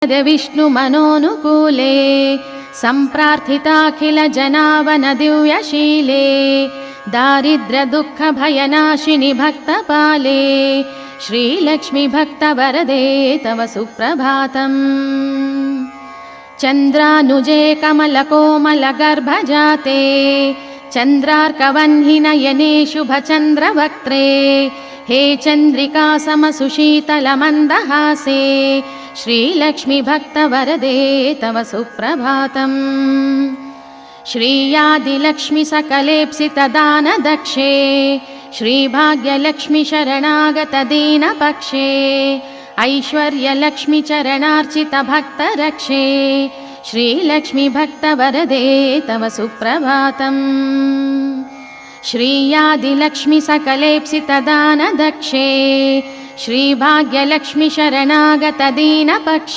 विष्णुमनोनुकूले सम्प्रार्थिताखिल जनावन दिव्यशीले दारिद्र्य दुःख भयनाशिनि भक्तपाले श्रीलक्ष्मी भक्तवरदे तव सुप्रभातम्। चन्द्रानुजे कमलकोमलगर्भजाते चन्द्रार्कवह्निनयने शुभचन्द्रवक्त्रे हे चन्द्रिका समसुशीतलमन्दहासे श्रीलक्ष्मी भक्तवरदे तव सुप्रभातम्। श्रीयादिलक्ष्मी सकलेप्सितदानदक्षे श्रीभाग्यलक्ष्मी शरणागतदीनपक्षे ऐश्वर्यलक्ष्मी चरणार्चित भक्तरक्षे श्रीलक्ष्मी भक्तवरदे तव सुप्रभातम्। श्रीयादिलक्ष्मी सकलेप्सितदानदक्षे श्रीभाग्यलक्ष्मी शरणागतदीनपक्षे